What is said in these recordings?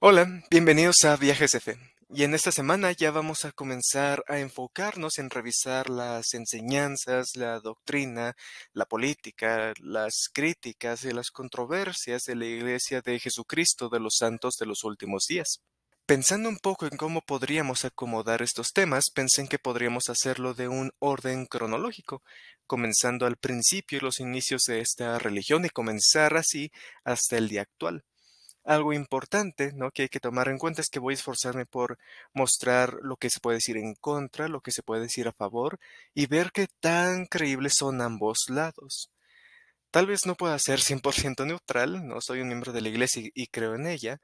Hola, bienvenidos a Viajes de Fe. Y en esta semana ya vamos a comenzar a enfocarnos en revisar las enseñanzas, la doctrina, la política, las críticas y las controversias de la Iglesia de Jesucristo de los Santos de los Últimos Días. Pensando un poco en cómo podríamos acomodar estos temas, pensé en que podríamos hacerlo de un orden cronológico, comenzando al principio y los inicios de esta religión y comenzar así hasta el día actual. Algo importante, ¿no?, que hay que tomar en cuenta es que voy a esforzarme por mostrar lo que se puede decir en contra, lo que se puede decir a favor y ver qué tan creíbles son ambos lados. Tal vez no pueda ser 100% neutral, no soy un miembro de la iglesia y creo en ella,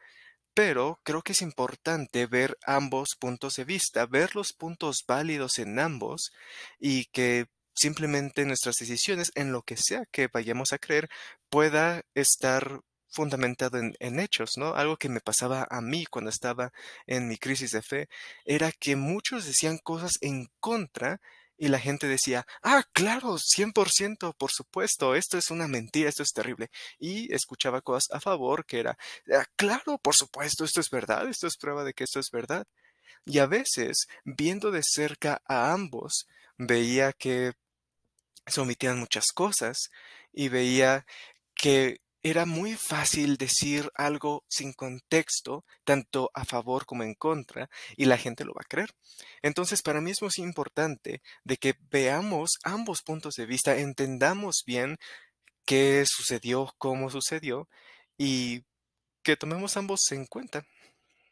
pero creo que es importante ver ambos puntos de vista, ver los puntos válidos en ambos y que simplemente nuestras decisiones en lo que sea que vayamos a creer pueda estar fundamentado en hechos, ¿no? Algo que me pasaba a mí cuando estaba en mi crisis de fe era que muchos decían cosas en contra y la gente decía, ah, claro, 100%, por supuesto, esto es una mentira, esto es terrible. Y escuchaba cosas a favor que era, ah, claro, por supuesto, esto es verdad, esto es prueba de que esto es verdad. Y a veces, viendo de cerca a ambos, veía que se omitían muchas cosas y veía que era muy fácil decir algo sin contexto, tanto a favor como en contra, y la gente lo va a creer. Entonces, para mí es muy importante de que veamos ambos puntos de vista, entendamos bien qué sucedió, cómo sucedió, y que tomemos ambos en cuenta,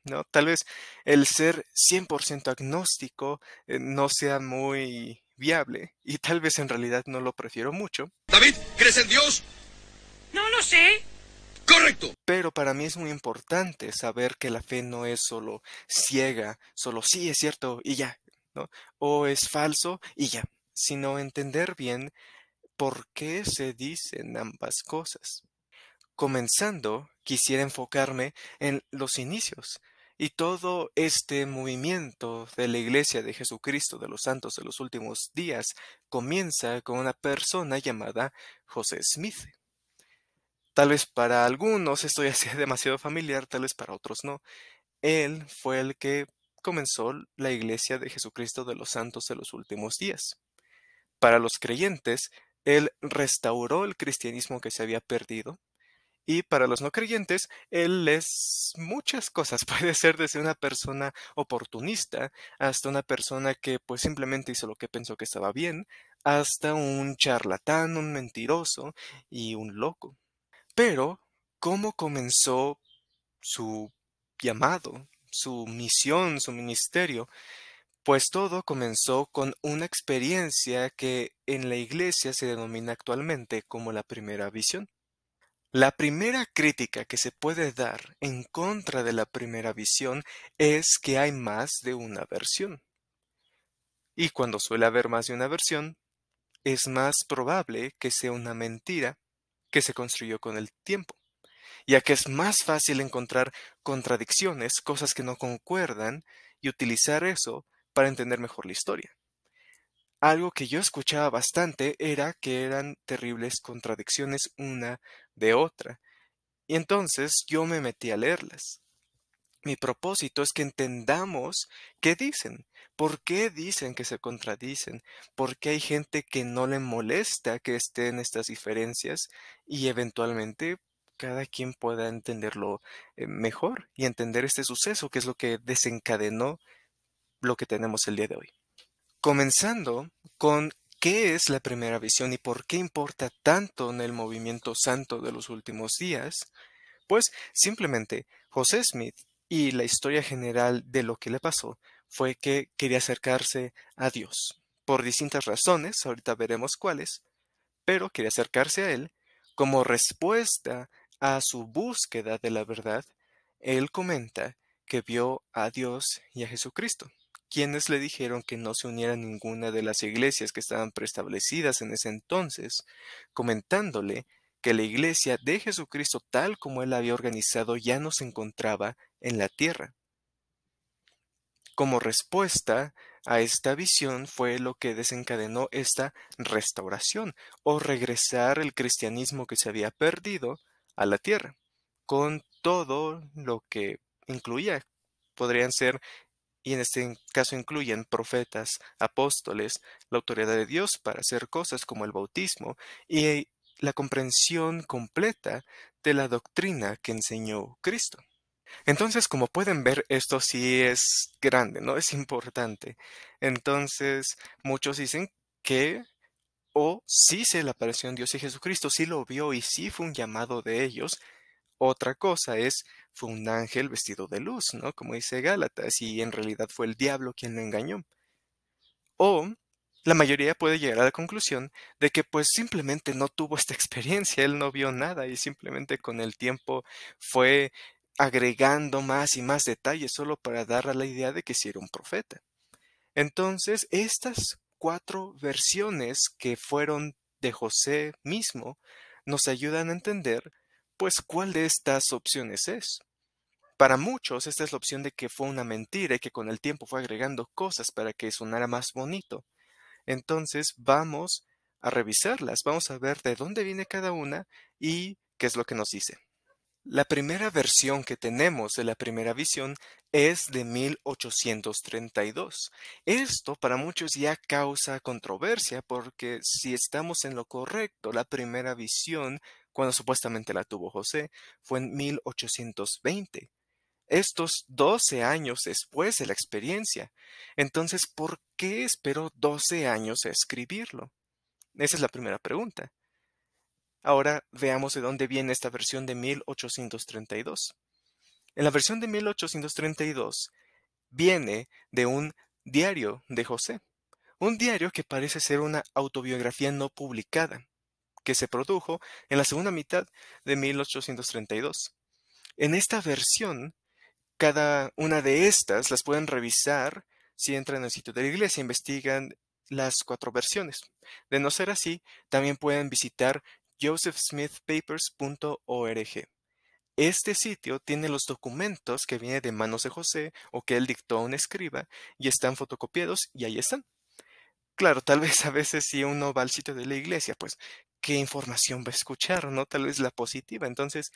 ¿no? Tal vez el ser 100% agnóstico no sea muy viable y tal vez en realidad no lo prefiero mucho, David, ¿crees en Dios? No lo sé. Correcto. pero para mí es muy importante saber que la fe no es solo ciega, solo sí es cierto y ya, ¿no? O es falso y ya, sino entender bien por qué se dicen ambas cosas. Comenzando, quisiera enfocarme en los inicios y todo este movimiento de la Iglesia de Jesucristo de los Santos de los Últimos Días comienza con una persona llamada José Smith. Tal vez para algunos esto ya sea demasiado familiar, tal vez para otros no. Él fue el que comenzó la Iglesia de Jesucristo de los Santos de los Últimos Días. Para los creyentes, él restauró el cristianismo que se había perdido. Y para los no creyentes, él es muchas cosas. Puede ser desde una persona oportunista hasta una persona que pues simplemente hizo lo que pensó que estaba bien, hasta un charlatán, un mentiroso y un loco. Pero, ¿cómo comenzó su llamado, su misión, su ministerio? Pues todo comenzó con una experiencia que en la iglesia se denomina actualmente como la primera visión. La primera crítica que se puede dar en contra de la primera visión es que hay más de una versión. Y cuando suele haber más de una versión, es más probable que sea una mentira que se construyó con el tiempo, ya que es más fácil encontrar contradicciones, cosas que no concuerdan, y utilizar eso para entender mejor la historia. Algo que yo escuchaba bastante era que eran terribles contradicciones una de otra. Y entonces yo me metí a leerlas. Mi propósito es que entendamos qué dicen, por qué dicen que se contradicen, por qué hay gente que no le molesta que estén estas diferencias y eventualmente cada quien pueda entenderlo mejor y entender este suceso que es lo que desencadenó lo que tenemos el día de hoy. Comenzando con qué es la primera visión y por qué importa tanto en el movimiento santo de los últimos días. Pues simplemente José Smith y la historia general de lo que le pasó fue que quería acercarse a Dios por distintas razones, ahorita veremos cuáles, pero quería acercarse a Él como respuesta a su búsqueda de la verdad. Él comenta que vio a Dios y a Jesucristo, quienes le dijeron que no se uniera a ninguna de las iglesias que estaban preestablecidas en ese entonces, comentándole que la iglesia de Jesucristo tal como él la había organizado ya no se encontraba en la tierra. Como respuesta a esta visión fue lo que desencadenó esta restauración o regresar el cristianismo que se había perdido a la tierra, con todo lo que incluía. Podrían ser, y en este caso incluyen profetas, apóstoles, la autoridad de Dios para hacer cosas como el bautismo y la comprensión completa de la doctrina que enseñó Cristo. Entonces, como pueden ver, esto sí es grande, ¿no? Es importante. Entonces, muchos dicen que o sí se le apareció en Dios y Jesucristo, sí lo vio y sí fue un llamado de ellos. Otra cosa es, fue un ángel vestido de luz, ¿no? Como dice Gálatas, y en realidad fue el diablo quien lo engañó. O la mayoría puede llegar a la conclusión de que pues simplemente no tuvo esta experiencia, él no vio nada y simplemente con el tiempo fue agregando más y más detalles solo para dar a la idea de que sí era un profeta. Entonces, estas cuatro versiones que fueron de José mismo nos ayudan a entender pues cuál de estas opciones es. Para muchos, esta es la opción de que fue una mentira y que con el tiempo fue agregando cosas para que sonara más bonito. Entonces vamos a revisarlas, vamos a ver de dónde viene cada una y qué es lo que nos dice. La primera versión que tenemos de la primera visión es de 1832. Esto para muchos ya causa controversia porque si estamos en lo correcto, la primera visión, cuando supuestamente la tuvo José, fue en 1820. Estos 12 años después de la experiencia. Entonces, ¿por qué esperó 12 años a escribirlo? Esa es la primera pregunta. Ahora veamos de dónde viene esta versión de 1832. En la versión de 1832 viene de un diario de José, un diario que parece ser una autobiografía no publicada, que se produjo en la segunda mitad de 1832. En esta versión, cada una de estas las pueden revisar si entran al sitio de la iglesia, investigan las cuatro versiones. De no ser así, también pueden visitar josephsmithpapers.org. Este sitio tiene los documentos que vienen de manos de José o que él dictó a un escriba y están fotocopiados y ahí están. Claro, tal vez a veces si uno va al sitio de la iglesia, pues, ¿qué información va a escuchar, no? Tal vez la positiva. Entonces,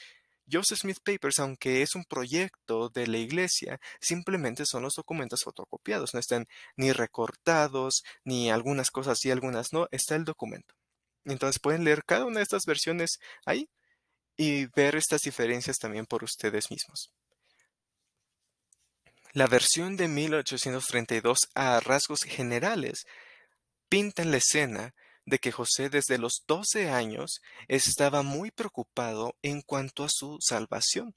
Joseph Smith Papers, aunque es un proyecto de la iglesia, simplemente son los documentos fotocopiados. No están ni recortados, ni algunas cosas sí, algunas no. Está el documento. Entonces pueden leer cada una de estas versiones ahí y ver estas diferencias también por ustedes mismos. La versión de 1832 a rasgos generales pintan la escena de que José desde los 12 años estaba muy preocupado en cuanto a su salvación.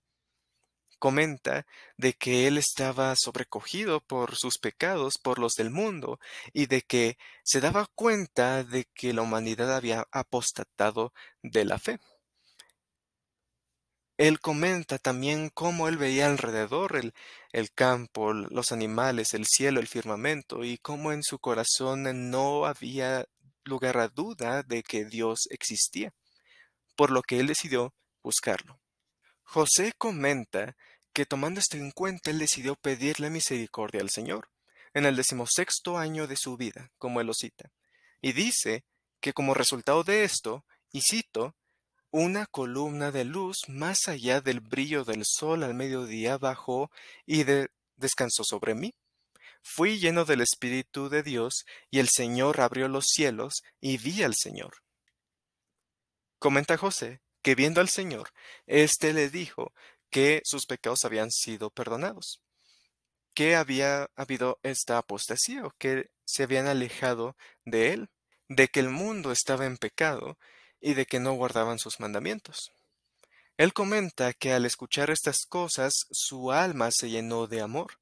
Comenta de que él estaba sobrecogido por sus pecados, por los del mundo, y de que se daba cuenta de que la humanidad había apostatado de la fe. Él comenta también cómo él veía alrededor el campo, los animales, el cielo, el firmamento, y cómo en su corazón no había lugar a duda de que Dios existía, por lo que él decidió buscarlo. José comenta que tomando esto en cuenta, él decidió pedirle misericordia al Señor, en el 16º año de su vida, como él lo cita, y dice que como resultado de esto, y cito, una columna de luz más allá del brillo del sol al mediodía bajó y descansó sobre mí. Fui lleno del Espíritu de Dios y el Señor abrió los cielos y vi al Señor. Comenta José que viendo al Señor, éste le dijo que sus pecados habían sido perdonados, que había habido esta apostasía o que se habían alejado de él, de que el mundo estaba en pecado y de que no guardaban sus mandamientos. Él comenta que al escuchar estas cosas su alma se llenó de amor.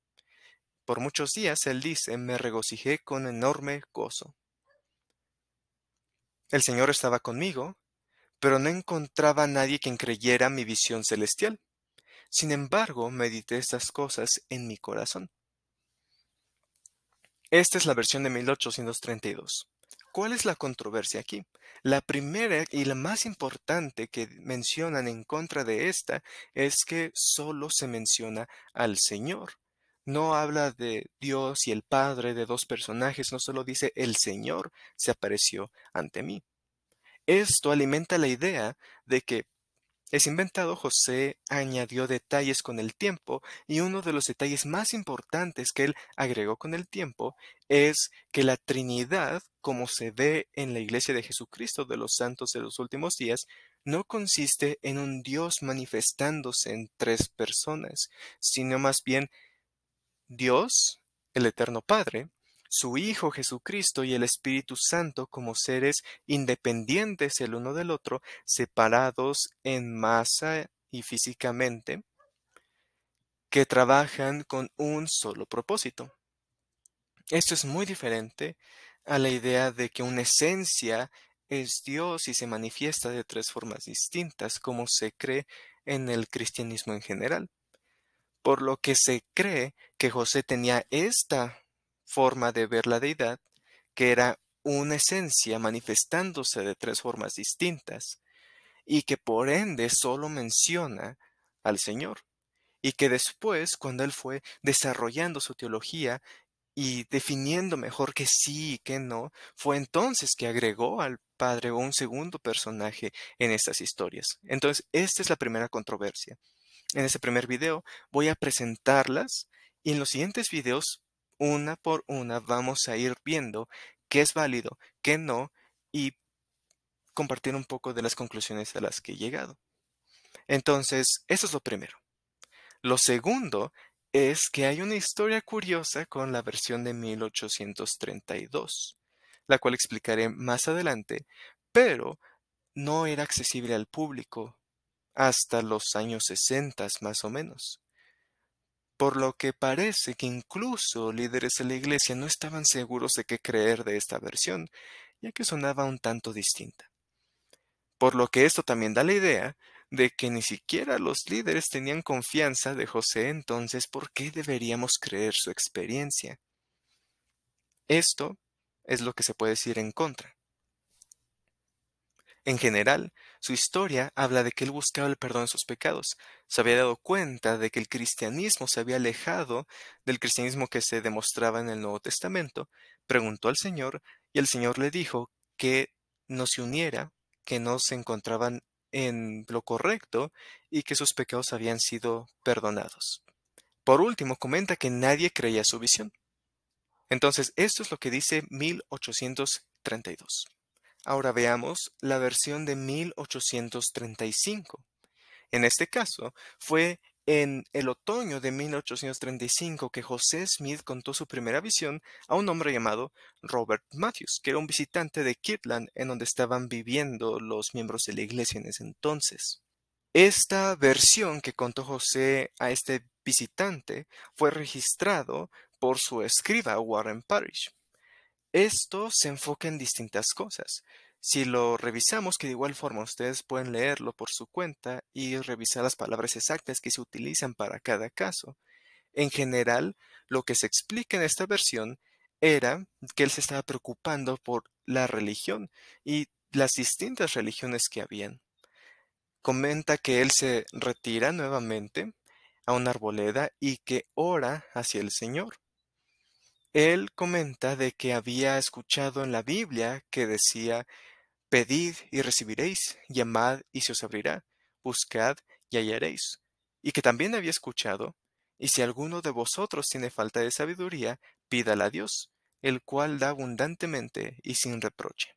Por muchos días, él dice, me regocijé con enorme gozo. El Señor estaba conmigo, pero no encontraba a nadie quien creyera mi visión celestial. Sin embargo, medité estas cosas en mi corazón. Esta es la versión de 1832. ¿Cuál es la controversia aquí? La primera y la más importante que mencionan en contra de esta es que solo se menciona al Señor. No habla de Dios y el Padre, de dos personajes, no solo dice el Señor se apareció ante mí. Esto alimenta la idea de que es inventado, José añadió detalles con el tiempo, y uno de los detalles más importantes que él agregó con el tiempo es que la Trinidad, como se ve en la Iglesia de Jesucristo de los Santos de los Últimos Días, no consiste en un Dios manifestándose en tres personas, sino más bien Dios, el Eterno Padre, su Hijo Jesucristo y el Espíritu Santo como seres independientes el uno del otro, separados en masa y físicamente, que trabajan con un solo propósito. Esto es muy diferente a la idea de que una esencia es Dios y se manifiesta de tres formas distintas, como se cree en el cristianismo en general. Por lo que se cree que José tenía esta forma de ver la deidad, que era una esencia manifestándose de tres formas distintas, y que por ende solo menciona al Señor, y que después, cuando él fue desarrollando su teología y definiendo mejor que sí y que no, fue entonces que agregó al Padre un segundo personaje en estas historias. Entonces, esta es la primera controversia. En este primer video voy a presentarlas y en los siguientes videos, una por una, vamos a ir viendo qué es válido, qué no y compartir un poco de las conclusiones a las que he llegado. Entonces, eso es lo primero. Lo segundo es que hay una historia curiosa con la versión de 1832, la cual explicaré más adelante, pero no era accesible al público hasta los años 60 más o menos. Por lo que parece que incluso líderes de la iglesia no estaban seguros de qué creer de esta versión, ya que sonaba un tanto distinta. Por lo que esto también da la idea de que ni siquiera los líderes tenían confianza de José, entonces ¿por qué deberíamos creer su experiencia? Esto es lo que se puede decir en contra. En general, su historia habla de que él buscaba el perdón de sus pecados. Se había dado cuenta de que el cristianismo se había alejado del cristianismo que se demostraba en el Nuevo Testamento. Preguntó al Señor y el Señor le dijo que no se uniera, que no se encontraban en lo correcto y que sus pecados habían sido perdonados. Por último, comenta que nadie creía su visión. Entonces, esto es lo que dice 1832. Ahora veamos la versión de 1835. En este caso, fue en el otoño de 1835 que José Smith contó su primera visión a un hombre llamado Robert Matthews, que era un visitante de Kirtland en donde estaban viviendo los miembros de la iglesia en ese entonces. Esta versión que contó José a este visitante fue registrado por su escriba Warren Parrish. Esto se enfoca en distintas cosas. Si lo revisamos, que de igual forma ustedes pueden leerlo por su cuenta y revisar las palabras exactas que se utilizan para cada caso. En general, lo que se explica en esta versión era que él se estaba preocupando por la religión y las distintas religiones que habían. Comenta que él se retira nuevamente a una arboleda y que ora hacia el Señor. Él comenta de que había escuchado en la Biblia que decía, pedid y recibiréis, llamad y se os abrirá, buscad y hallaréis. Y que también había escuchado, y si alguno de vosotros tiene falta de sabiduría, pídala a Dios, el cual da abundantemente y sin reproche.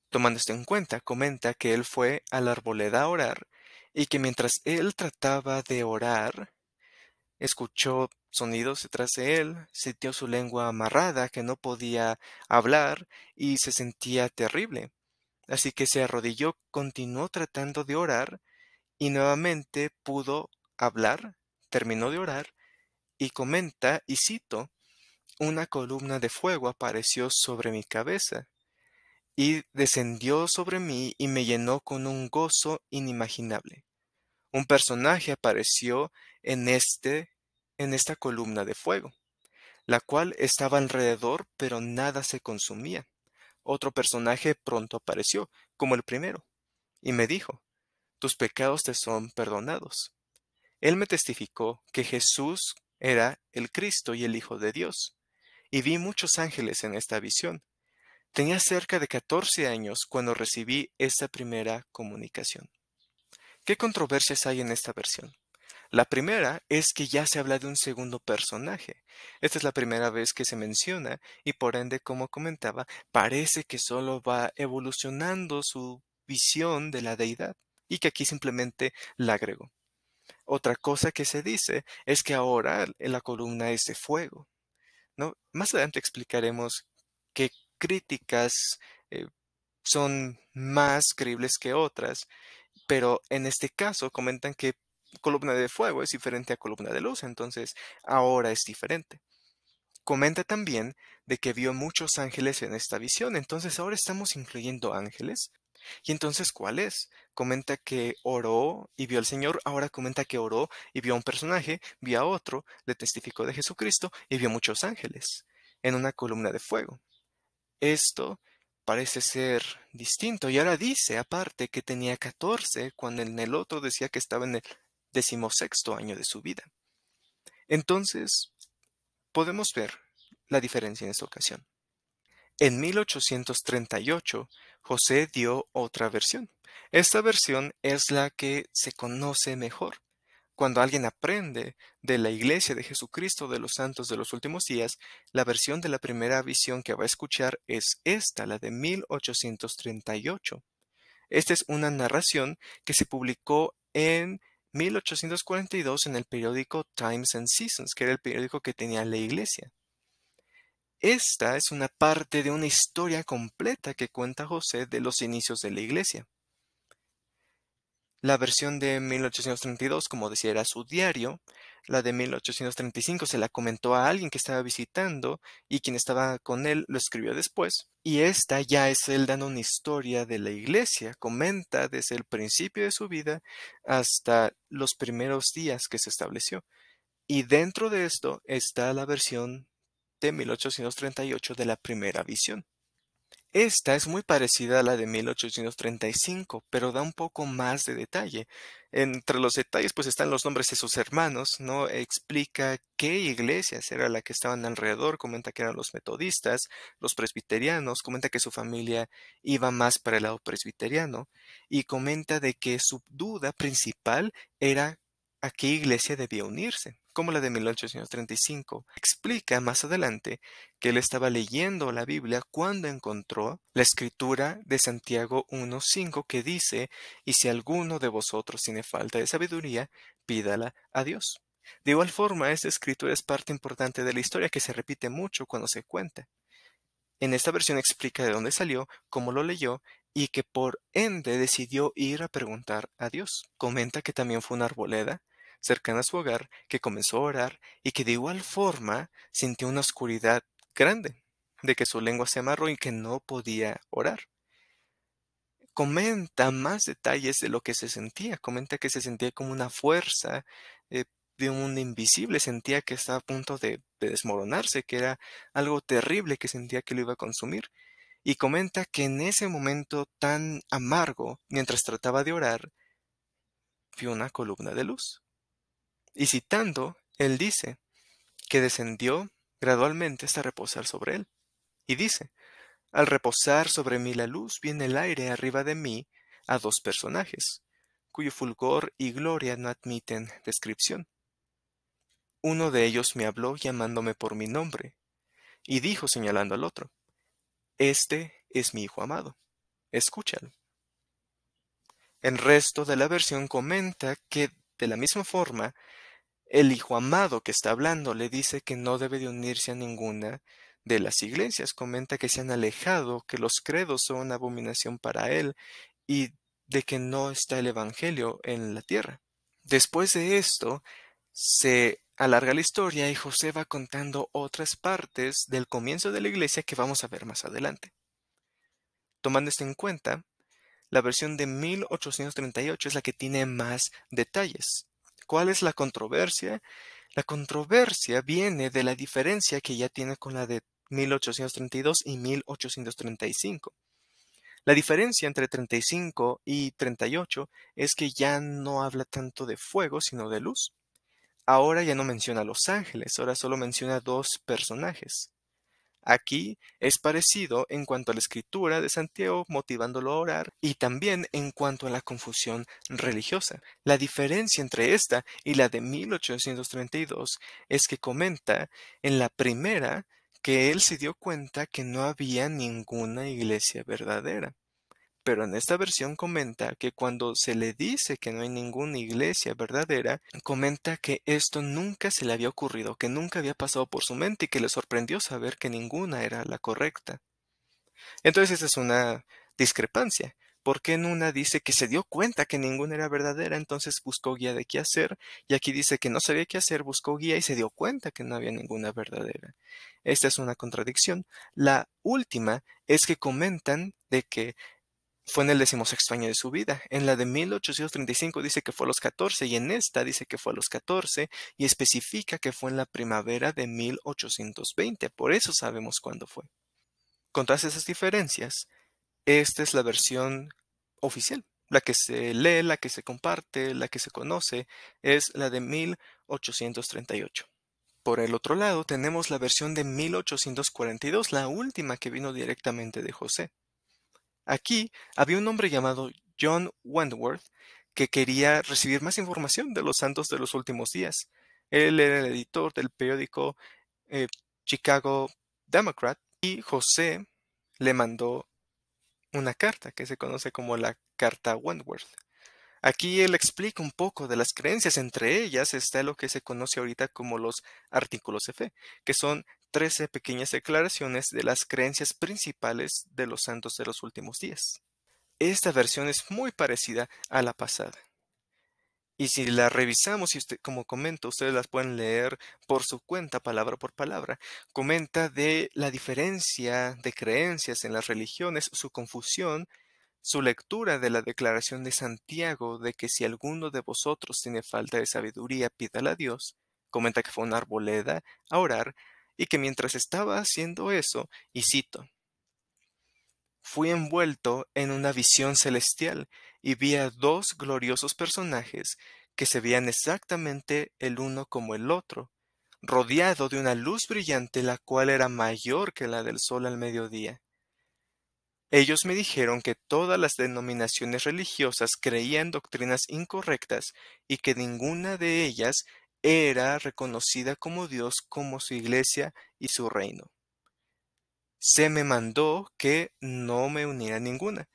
Tomando esto en cuenta, comenta que él fue a la arboleda a orar, y que mientras él trataba de orar, escuchó sonidos detrás de él, sintió su lengua amarrada, que no podía hablar y se sentía terrible. Así que se arrodilló, continuó tratando de orar y nuevamente pudo hablar, terminó de orar y comenta, y cito, una columna de fuego apareció sobre mi cabeza y descendió sobre mí y me llenó con un gozo inimaginable. Un personaje apareció en esta columna de fuego, la cual estaba alrededor, pero nada se consumía. Otro personaje pronto apareció, como el primero, y me dijo, tus pecados te son perdonados. Él me testificó que Jesús era el Cristo y el Hijo de Dios, y vi muchos ángeles en esta visión. Tenía cerca de 14 años cuando recibí esta primera comunicación. ¿Qué controversias hay en esta versión? La primera es que ya se habla de un segundo personaje. Esta es la primera vez que se menciona y por ende, como comentaba, parece que solo va evolucionando su visión de la deidad y que aquí simplemente la agregó. Otra cosa que se dice es que ahora la columna es de fuego, ¿no? Más adelante explicaremos qué críticas eh, son más creíbles que otras, pero en este caso comentan que columna de fuego es diferente a columna de luz, entonces ahora es diferente. Comenta también de que vio muchos ángeles en esta visión, entonces ahora estamos incluyendo ángeles. ¿Y entonces cuál es? Comenta que oró y vio al Señor, ahora comenta que oró y vio a un personaje, vio a otro, le testificó de Jesucristo y vio muchos ángeles en una columna de fuego. Esto parece ser distinto. Y ahora dice, aparte, que tenía 14 cuando en el otro decía que estaba en el 16º año de su vida. Entonces, podemos ver la diferencia en esta ocasión. En 1838, José dio otra versión. Esta versión es la que se conoce mejor. Cuando alguien aprende de la Iglesia de Jesucristo de los Santos de los Últimos Días, la versión de la primera visión que va a escuchar es esta, la de 1838. Esta es una narración que se publicó en 1842 en el periódico Times and Seasons, que era el periódico que tenía la Iglesia. Esta es una parte de una historia completa que cuenta José de los inicios de la Iglesia. La versión de 1832, como decía, era su diario. La de 1835 se la comentó a alguien que estaba visitando y quien estaba con él lo escribió después. Y esta ya es él dando una historia de la iglesia. Comenta desde el principio de su vida hasta los primeros días que se estableció. Y dentro de esto está la versión de 1838 de la primera visión. Esta es muy parecida a la de 1835, pero da un poco más de detalle. Entre los detalles, pues están los nombres de sus hermanos, ¿no? Explica qué iglesias era la que estaban alrededor, comenta que eran los metodistas, los presbiterianos, comenta que su familia iba más para el lado presbiteriano, y comenta de que su duda principal era a qué iglesia debía unirse, como la de 1835. Explica más adelante que él estaba leyendo la Biblia cuando encontró la escritura de Santiago 1:5 que dice, y si alguno de vosotros tiene falta de sabiduría, pídala a Dios. De igual forma, esta escritura es parte importante de la historia que se repite mucho cuando se cuenta. En esta versión explica de dónde salió, cómo lo leyó y que por ende decidió ir a preguntar a Dios. Comenta que también fue una arboleda cercana a su hogar, que comenzó a orar y que de igual forma sintió una oscuridad grande, de que su lengua se amarró y que no podía orar. Comenta más detalles de lo que se sentía. Comenta que se sentía como una fuerza eh, de un invisible. Sentía que estaba a punto de desmoronarse, que era algo terrible que sentía que lo iba a consumir. Y comenta que en ese momento tan amargo, mientras trataba de orar, vio una columna de luz. Y citando, él dice que descendió gradualmente hasta reposar sobre él. Y dice, al reposar sobre mí la luz, vi en el aire arriba de mí a dos personajes, cuyo fulgor y gloria no admiten descripción. Uno de ellos me habló llamándome por mi nombre, y dijo señalando al otro, Este es mi hijo amado, escúchalo. El resto de la versión comenta que, de la misma forma, el hijo amado que está hablando le dice que no debe de unirse a ninguna de las iglesias. Comenta que se han alejado, que los credos son una abominación para él y de que no está el evangelio en la tierra. Después de esto, se alarga la historia y José va contando otras partes del comienzo de la iglesia que vamos a ver más adelante. Tomando esto en cuenta, la versión de 1838 es la que tiene más detalles. ¿Cuál es la controversia? La controversia viene de la diferencia que ya tiene con la de 1832 y 1835. La diferencia entre 35 y 38 es que ya no habla tanto de fuego, sino de luz. Ahora ya no menciona a los ángeles, ahora solo menciona dos personajes. Aquí es parecido en cuanto a la escritura de Santiago motivándolo a orar y también en cuanto a la confusión religiosa. La diferencia entre esta y la de 1832 es que comenta en la primera que él se dio cuenta que no había ninguna iglesia verdadera. Pero en esta versión comenta que cuando se le dice que no hay ninguna iglesia verdadera, comenta que esto nunca se le había ocurrido, que nunca había pasado por su mente y que le sorprendió saber que ninguna era la correcta. Entonces esa es una discrepancia. Porque en una dice que se dio cuenta que ninguna era verdadera, entonces buscó guía de qué hacer, y aquí dice que no sabía qué hacer, buscó guía y se dio cuenta que no había ninguna verdadera. Esta es una contradicción. La última es que comentan de que fue en el 16º año de su vida. En la de 1835 dice que fue a los 14 y en esta dice que fue a los 14 y especifica que fue en la primavera de 1820. Por eso sabemos cuándo fue. Con todas esas diferencias, esta es la versión oficial. La que se lee, la que se comparte, la que se conoce, es la de 1838. Por el otro lado, tenemos la versión de 1842, la última que vino directamente de José. Aquí había un hombre llamado John Wentworth que quería recibir más información de los santos de los últimos días. Él era el editor del periódico eh, Chicago Democrat y José le mandó una carta que se conoce como la Carta Wentworth. Aquí él explica un poco de las creencias, entre ellas está lo que se conoce ahorita como los artículos de fe, que son 13 pequeñas declaraciones de las creencias principales de los santos de los últimos días. Esta versión es muy parecida a la pasada. Y si la revisamos, y como comento, ustedes las pueden leer por su cuenta, palabra por palabra. Comenta de la diferencia de creencias en las religiones, su confusión, su lectura de la declaración de Santiago de que si alguno de vosotros tiene falta de sabiduría, pídala a Dios. Comenta que fue una arboleda a orar y que mientras estaba haciendo eso, y cito, fui envuelto en una visión celestial y vi a dos gloriosos personajes que se veían exactamente el uno como el otro, rodeado de una luz brillante la cual era mayor que la del sol al mediodía. Ellos me dijeron que todas las denominaciones religiosas creían doctrinas incorrectas y que ninguna de ellas era reconocida como Dios como su iglesia y su reino. Se me mandó que no me uniera a ninguna,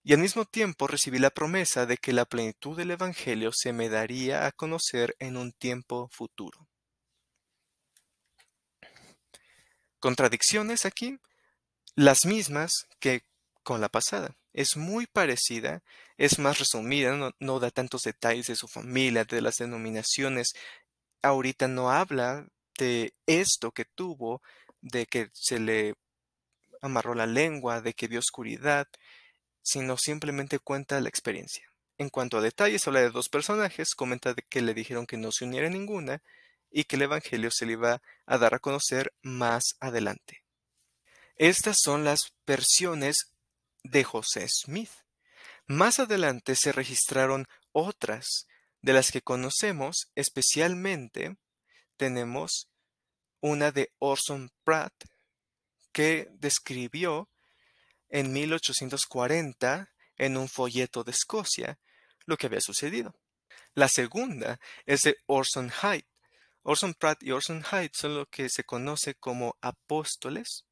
y al mismo tiempo recibí la promesa de que la plenitud del Evangelio se me daría a conocer en un tiempo futuro. ¿Contradicciones aquí? Las mismas que con la pasada. Es muy parecida, es más resumida, no da tantos detalles de su familia, de las denominaciones. Ahorita no habla de esto que tuvo, de que se le amarró la lengua, de que vio oscuridad, sino simplemente cuenta la experiencia. En cuanto a detalles, habla de dos personajes, comenta de que le dijeron que no se uniera a ninguna y que el Evangelio se le iba a dar a conocer más adelante. Estas son las versiones de José Smith. Más adelante se registraron otras, de las que conocemos especialmente tenemos una de Orson Pratt, que describió en 1840 en un folleto de Escocia lo que había sucedido. La segunda es de Orson Hyde. Orson Pratt y Orson Hyde son lo que se conoce como apóstoles.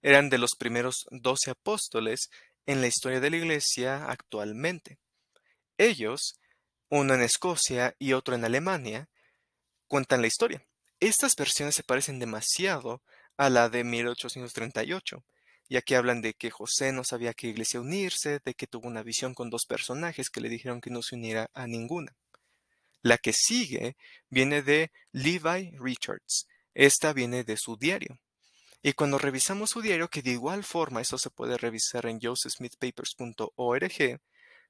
Eran de los primeros 12 apóstoles en la historia de la Iglesia actualmente. Ellos, uno en Escocia y otro en Alemania, cuentan la historia. Estas versiones se parecen demasiado a la de 1838, ya que hablan de que José no sabía a qué iglesia unirse, de que tuvo una visión con dos personajes que le dijeron que no se uniera a ninguna. La que sigue viene de Levi Richards. Esta viene de su diario. Y cuando revisamos su diario, que de igual forma eso se puede revisar en josephsmithpapers.org,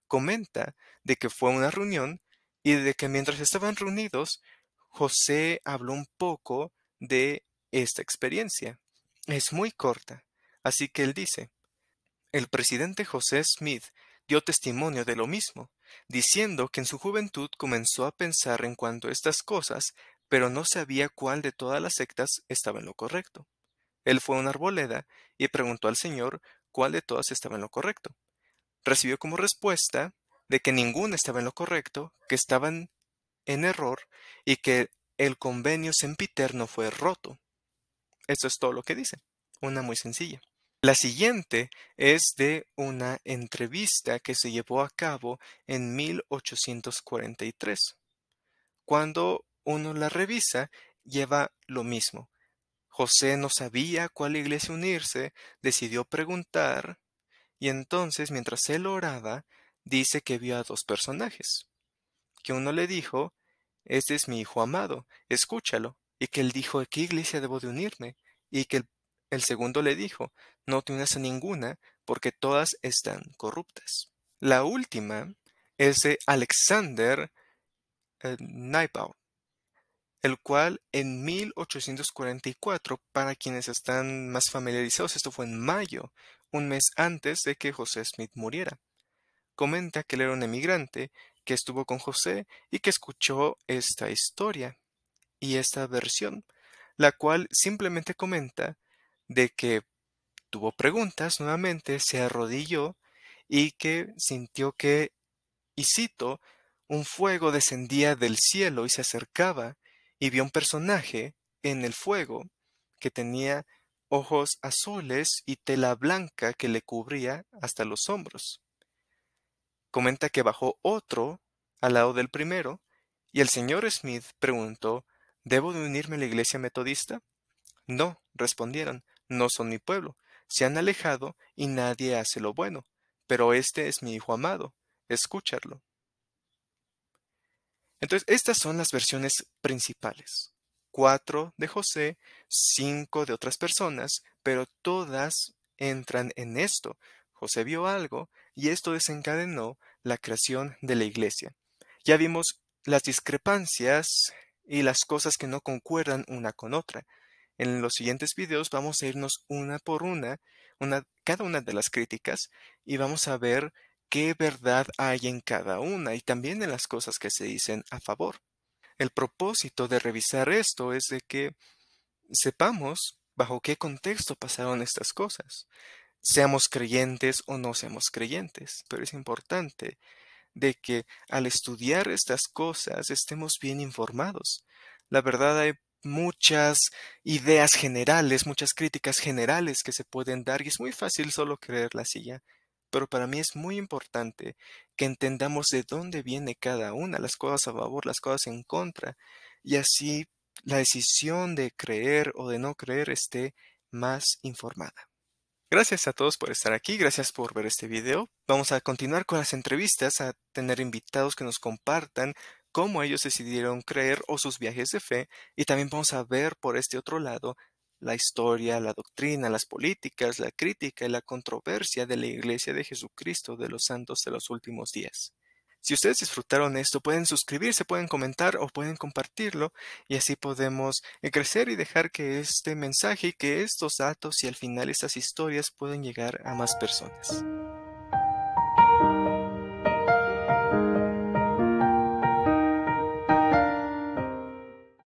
comenta de que fue una reunión y de que mientras estaban reunidos, José habló un poco de esta experiencia. Es muy corta, así que él dice, el presidente José Smith dio testimonio de lo mismo, diciendo que en su juventud comenzó a pensar en cuanto a estas cosas, pero no sabía cuál de todas las sectas estaba en lo correcto. Él fue a una arboleda y preguntó al Señor cuál de todas estaba en lo correcto. Recibió como respuesta de que ninguna estaba en lo correcto, que estaban en error y que el convenio sempiterno fue roto. Eso es todo lo que dice. Una muy sencilla. La siguiente es de una entrevista que se llevó a cabo en 1843. Cuando uno la revisa, lleva lo mismo. José no sabía a cuál iglesia unirse, decidió preguntar, y entonces, mientras él oraba, dice que vio a dos personajes. Que uno le dijo, este es mi hijo amado, escúchalo, y que él dijo, ¿a qué iglesia debo de unirme? Y que el segundo le dijo, no te unas a ninguna, porque todas están corruptas. La última es de Alexander Neipau, el cual en 1844, para quienes están más familiarizados, esto fue en mayo, un mes antes de que José Smith muriera. Comenta que él era un emigrante que estuvo con José y que escuchó esta historia y esta versión, la cual simplemente comenta de que tuvo preguntas nuevamente, se arrodilló y que sintió que, y cito, un fuego descendía del cielo y se acercaba y vio un personaje en el fuego que tenía ojos azules y tela blanca que le cubría hasta los hombros. Comenta que bajó otro al lado del primero y el señor Smith preguntó, ¿debo de unirme a la iglesia metodista? No, respondieron, no son mi pueblo, se han alejado y nadie hace lo bueno, pero este es mi hijo amado, escúchalo. Entonces, estas son las versiones principales. 4 de José, 5 de otras personas, pero todas entran en esto. José vio algo y esto desencadenó la creación de la iglesia. Ya vimos las discrepancias y las cosas que no concuerdan una con otra. En los siguientes videos vamos a irnos una por cada una de las críticas y vamos a ver qué verdad hay en cada una y también en las cosas que se dicen a favor. El propósito de revisar esto es de que sepamos bajo qué contexto pasaron estas cosas, seamos creyentes o no seamos creyentes, pero es importante de que al estudiar estas cosas estemos bien informados. La verdad hay muchas ideas generales, muchas críticas generales que se pueden dar y es muy fácil solo creerlas y ya. Pero para mí es muy importante que entendamos de dónde viene cada una, las cosas a favor, las cosas en contra, y así la decisión de creer o de no creer esté más informada. Gracias a todos por estar aquí, gracias por ver este video. Vamos a continuar con las entrevistas, a tener invitados que nos compartan cómo ellos decidieron creer o sus viajes de fe, y también vamos a ver por este otro lado la historia, la doctrina, las políticas, la crítica y la controversia de la Iglesia de Jesucristo de los Santos de los Últimos Días. Si ustedes disfrutaron esto, pueden suscribirse, pueden comentar o pueden compartirlo y así podemos crecer y dejar que este mensaje y que estos datos y al final estas historias puedan llegar a más personas.